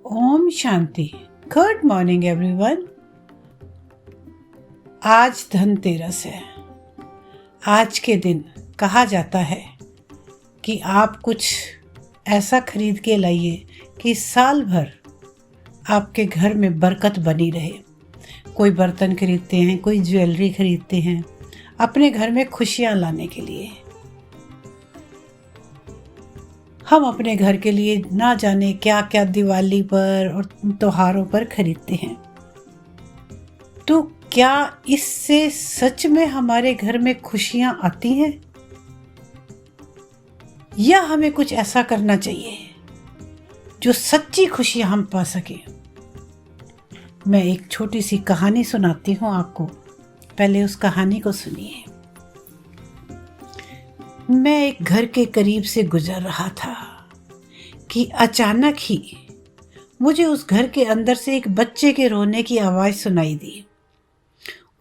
ओम शांति। Good morning everyone. आज धनतेरस है। आज के दिन कहा जाता है कि आप कुछ ऐसा खरीद के लाइए कि साल भर आपके घर में बरकत बनी रहे। कोई बर्तन खरीदते हैं, कोई ज्वेलरी खरीदते हैं अपने घर में खुशियाँ लाने के लिए। हम अपने घर के लिए ना जाने क्या क्या दिवाली पर और त्योहारों पर खरीदते हैं। तो क्या इससे सच में हमारे घर में खुशियां आती हैं, या हमें कुछ ऐसा करना चाहिए जो सच्ची खुशियां हम पा सकें? मैं एक छोटी सी कहानी सुनाती हूँ आपको। पहले उस कहानी को सुनिए। मैं एक घर के करीब से गुजर रहा था कि अचानक ही मुझे उस घर के अंदर से एक बच्चे के रोने की आवाज़ सुनाई दी।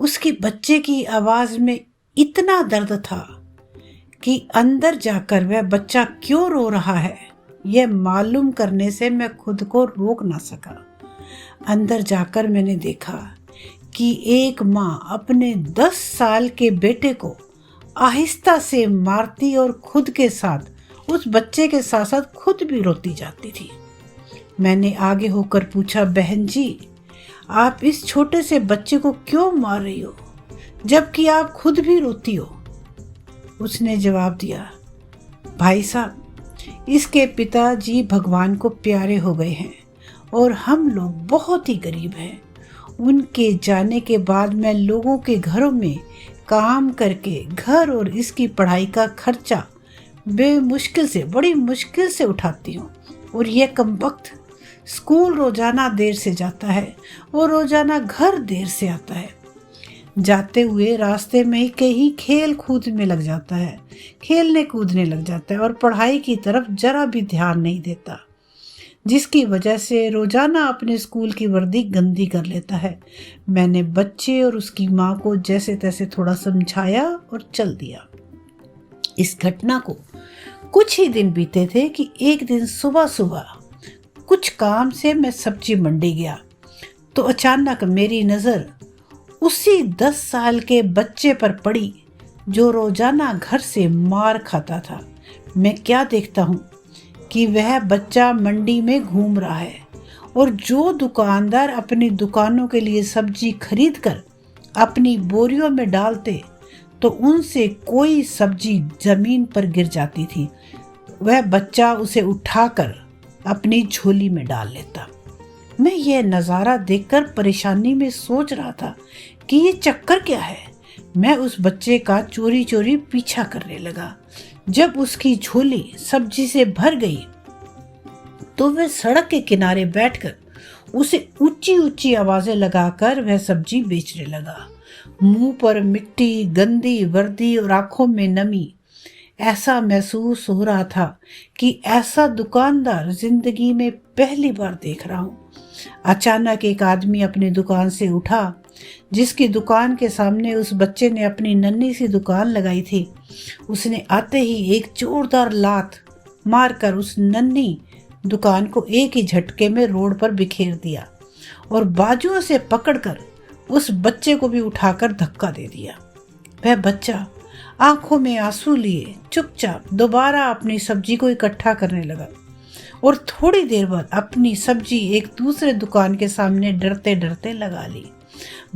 उसके बच्चे की आवाज़ में इतना दर्द था कि अंदर जाकर वह बच्चा क्यों रो रहा है यह मालूम करने से मैं खुद को रोक ना सका। अंदर जाकर मैंने देखा कि एक माँ अपने 10 साल के बेटे को आहिस्ता से मारती और खुद के साथ उस बच्चे के साथ साथ खुद भी रोती जाती थी। मैंने आगे होकर पूछा, बहन जी, आप इस छोटे से बच्चे को क्यों मार रही हो जबकि आप खुद भी रोती हो? उसने जवाब दिया, भाई साहब, इसके पिताजी भगवान को प्यारे हो गए हैं और हम लोग बहुत ही गरीब हैं। उनके जाने के बाद मैं लोगों के घरों में काम करके घर और इसकी पढ़ाई का खर्चा बड़ी मुश्किल से उठाती हूँ, और यह कमबख्त स्कूल रोजाना देर से जाता है और रोजाना घर देर से आता है। जाते हुए रास्ते में ही कहीं खेलने कूदने लग जाता है और पढ़ाई की तरफ जरा भी ध्यान नहीं देता, जिसकी वजह से रोजाना अपने स्कूल की वर्दी गंदी कर लेता है। मैंने बच्चे और उसकी माँ को जैसे तैसे थोड़ा समझाया और चल दिया। इस घटना को कुछ ही दिन बीते थे कि एक दिन सुबह सुबह कुछ काम से मैं सब्जी मंडी गया तो अचानक मेरी नज़र उसी 10 साल के बच्चे पर पड़ी जो रोजाना घर से मार खाता था। मैं क्या देखता हूँ कि वह बच्चा मंडी में घूम रहा है और जो दुकानदार अपनी दुकानों के लिए सब्जी खरीद कर अपनी बोरियों में डालते तो उनसे कोई सब्जी जमीन पर गिर जाती थी, वह बच्चा उसे उठाकर अपनी झोली में डाल लेता। मैं यह नज़ारा देखकर परेशानी में सोच रहा था कि ये चक्कर क्या है। मैं उस बच्चे का चोरी चोरी पीछा करने लगा। जब उसकी झोली सब्जी से भर गई तो वह सड़क के किनारे बैठकर उसे ऊंची ऊंची आवाजें लगाकर वह सब्जी बेचने लगा। मुंह पर मिट्टी, गंदी वर्दी और आंखों में नमी। ऐसा महसूस हो रहा था कि ऐसा दुकानदार जिंदगी में पहली बार देख रहा हूँ। अचानक एक आदमी अपनी दुकान से उठा, जिसकी दुकान के सामने उस बच्चे ने अपनी नन्ही सी दुकान लगाई थी। उसने आते ही एक जोरदार लात मारकर उस नन्ही दुकान को एक ही झटके में रोड पर बिखेर दिया और बाजुओं से पकड़कर उस बच्चे को भी उठाकर धक्का दे दिया। वह बच्चा आंखों में आंसू लिए चुपचाप दोबारा अपनी सब्जी को इकट्ठा करने लगा और थोड़ी देर बाद अपनी सब्जी एक दूसरे दुकान के सामने डरते डरते लगा ली।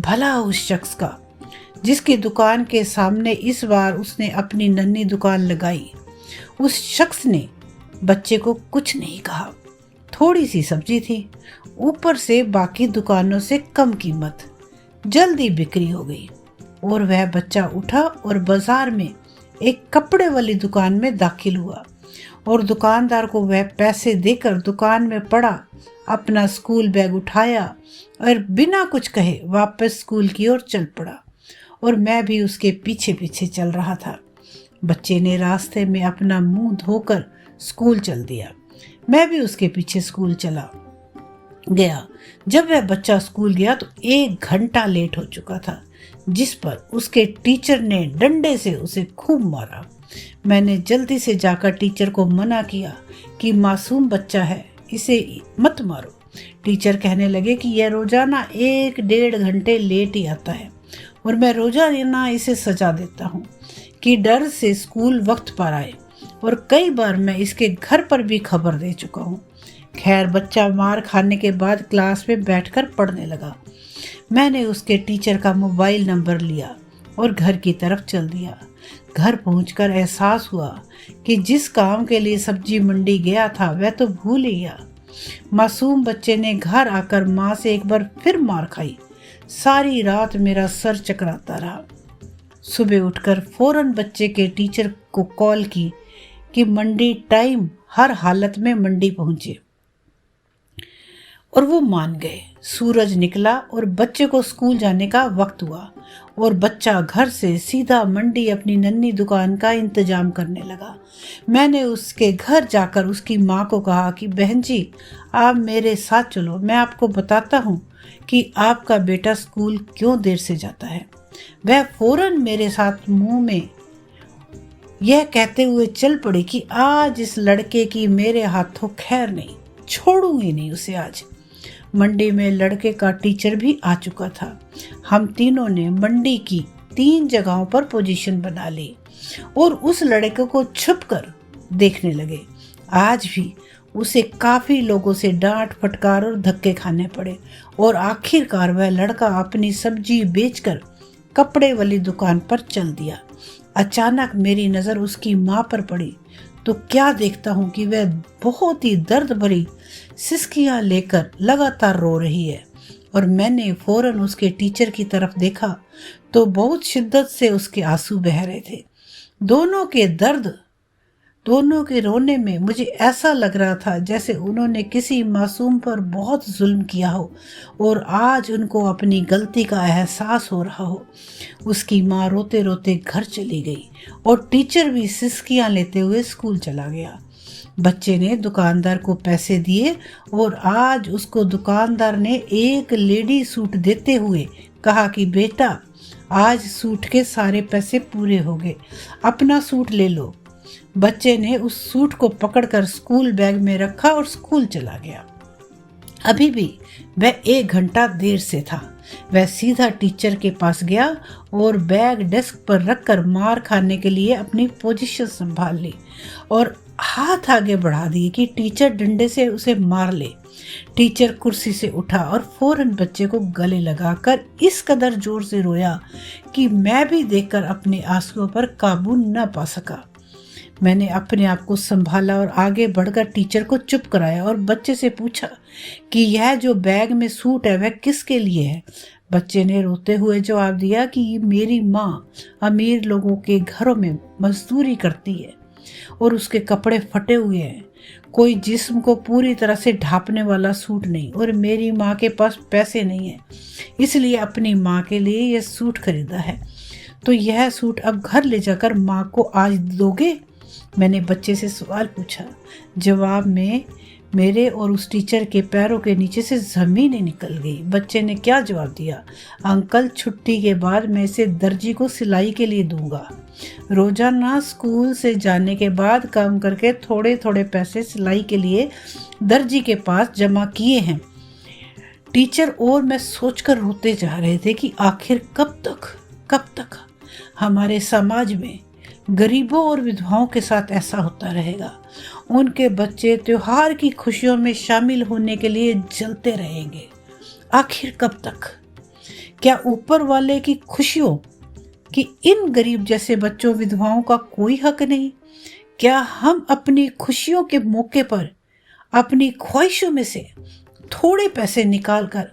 भला उस शख्स का जिसकी दुकान के सामने इस बार उसने अपनी नन्ही दुकान लगाई। उस शख्स ने बच्चे को कुछ नहीं कहा। थोड़ी सी सब्जी थी, ऊपर से बाकी दुकानों से कम कीमत, जल्दी बिक्री हो गई और वह बच्चा उठा और बाजार में एक कपड़े वाली दुकान में दाखिल हुआ और दुकानदार को वह पैसे देकर दुकान में पड़ा अपना स्कूल बैग उठाया और बिना कुछ कहे वापस स्कूल की ओर चल पड़ा और मैं भी उसके पीछे पीछे चल रहा था। बच्चे ने रास्ते में अपना मुंह धोकर स्कूल चल दिया। मैं भी उसके पीछे स्कूल चला गया। जब वह बच्चा स्कूल गया तो 1 घंटा लेट हो चुका था, जिस पर उसके टीचर ने डंडे से उसे खूब मारा। मैंने जल्दी से जाकर टीचर को मना किया कि मासूम बच्चा है, इसे मत मारो। टीचर कहने लगे कि यह रोजाना 1-1.5 घंटे लेट ही आता है और मैं रोजाना इसे सजा देता हूँ कि डर से स्कूल वक्त पर आए, और कई बार मैं इसके घर पर भी खबर दे चुका हूँ। खैर, बच्चा मार खाने के बाद क्लास में बैठकर पढ़ने लगा। मैंने उसके टीचर का मोबाइल नंबर लिया और घर की तरफ चल दिया। घर पहुंचकर एहसास हुआ कि जिस काम के लिए सब्जी मंडी गया था वह तो भूल ही गया। मासूम बच्चे ने घर आकर माँ से एक बार फिर मार खाई। सारी रात मेरा सर चकराता रहा। सुबह उठकर फौरन बच्चे के टीचर को कॉल की कि मंडी टाइम, हर हालत में मंडी पहुंचे, और वो मान गए। सूरज निकला और बच्चे को स्कूल जाने का वक्त हुआ और बच्चा घर से सीधा मंडी अपनी नन्ही दुकान का इंतजाम करने लगा। मैंने उसके घर जाकर उसकी माँ को कहा कि बहन जी, आप मेरे साथ चलो, मैं आपको बताता हूँ कि आपका बेटा स्कूल क्यों देर से जाता है। वह फौरन मेरे साथ मुंह में यह कहते हुए चल पड़ी कि आज इस लड़के की मेरे हाथों खैर नहीं, छोड़ूंगी नहीं उसे आज। मंडी में लड़के का टीचर भी आ चुका था। हम तीनों ने मंडी की 3 जगहों पर पोजीशन बना ली और उस लड़के को छुपकर देखने लगे। आज भी उसे काफी लोगों से डांट फटकार और धक्के खाने पड़े और आखिरकार वह लड़का अपनी सब्जी बेचकर कपड़े वाली दुकान पर चल दिया। अचानक मेरी नज़र उसकी माँ पर पड़ी तो क्या देखता हूँ कि वह बहुत ही दर्द भरी सिसकियाँ लेकर लगातार रो रही है, और मैंने फौरन उसके टीचर की तरफ देखा तो बहुत शिद्दत से उसके आंसू बह रहे थे। दोनों के रोने में मुझे ऐसा लग रहा था जैसे उन्होंने किसी मासूम पर बहुत जुल्म किया हो और आज उनको अपनी गलती का एहसास हो रहा हो। उसकी माँ रोते रोते घर चली गई और टीचर भी सिसकियाँ लेते हुए स्कूल चला गया। बच्चे ने दुकानदार को पैसे दिए और आज उसको दुकानदार ने एक लेडी सूट देते हुए कहा कि बेटा, आज सूट के सारे पैसे पूरे हो गए, अपना सूट ले लो। बच्चे ने उस सूट को पकड़कर स्कूल बैग में रखा और स्कूल चला गया। अभी भी वह 1 घंटा देर से था। वह सीधा टीचर के पास गया और बैग डेस्क पर रखकर मार खाने के लिए अपनी पोजीशन संभाल ली और हाथ आगे बढ़ा दिए कि टीचर डंडे से उसे मार ले। टीचर कुर्सी से उठा और फौरन बच्चे को गले लगाकर इस कदर जोर से रोया कि मैं भी देखकर अपने आंसुओं पर काबू न पा सका। मैंने अपने आप को संभाला और आगे बढ़कर टीचर को चुप कराया और बच्चे से पूछा कि यह जो बैग में सूट है वह किसके लिए है। बच्चे ने रोते हुए जवाब दिया कि मेरी माँ अमीर लोगों के घरों में मजदूरी करती है और उसके कपड़े फटे हुए हैं, कोई जिस्म को पूरी तरह से ढांपने वाला सूट नहीं, और मेरी माँ के पास पैसे नहीं है, इसलिए अपनी माँ के लिए यह सूट खरीदा है। तो यह सूट अब घर ले जाकर माँ को आज दोगे? मैंने बच्चे से सवाल पूछा। जवाब में मेरे और उस टीचर के पैरों के नीचे से ज़मीन ही निकल गई। बच्चे ने क्या जवाब दिया? अंकल, छुट्टी के बाद मैं इसे दर्जी को सिलाई के लिए दूंगा। रोजाना स्कूल से जाने के बाद काम करके थोड़े थोड़े पैसे सिलाई के लिए दर्जी के पास जमा किए हैं। टीचर और मैं सोचकर रोते जा रहे थे कि आखिर कब तक हमारे समाज में गरीबों और विधवाओं के साथ ऐसा होता रहेगा। उनके बच्चे त्योहार की खुशियों में शामिल होने के लिए जलते रहेंगे। आखिर कब तक? क्या ऊपर वाले की खुशियों कि इन गरीब जैसे बच्चों विधवाओं का कोई हक नहीं? क्या हम अपनी खुशियों के मौके पर अपनी ख्वाहिशों में से थोड़े पैसे निकालकर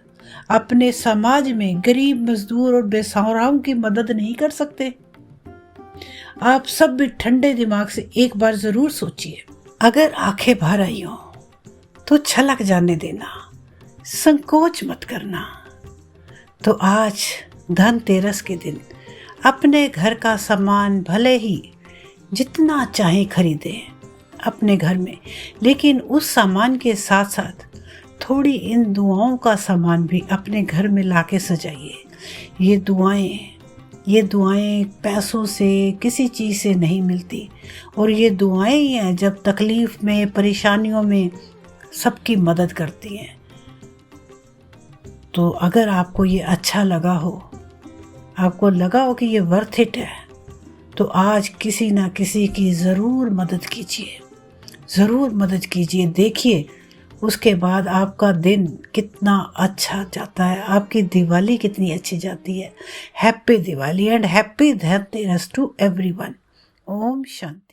अपने समाज में गरीब, मजदूर और बेसहाराओं की मदद नहीं कर सकते? आप सब भी ठंडे दिमाग से एक बार जरूर सोचिए। अगर आंखें भर आई हो तो छलक जाने देना, संकोच मत करना। तो आज धनतेरस के दिन अपने घर का सामान भले ही जितना चाहे खरीदें अपने घर में, लेकिन उस सामान के साथ साथ थोड़ी इन दुआओं का सामान भी अपने घर में लाके सजाइए। ये दुआएं पैसों से, किसी चीज़ से नहीं मिलती, और ये दुआएं ही हैं जब तकलीफ़ में, परेशानियों में सबकी मदद करती हैं। तो अगर आपको ये अच्छा लगा हो, आपको लगा हो कि ये वर्थ इट है, तो आज किसी ना किसी की ज़रूर मदद कीजिए, ज़रूर मदद कीजिए। देखिए उसके बाद आपका दिन कितना अच्छा जाता है, आपकी दिवाली कितनी अच्छी जाती है। Happy Diwali and happy Dhanteras to everyone. ओम शांति।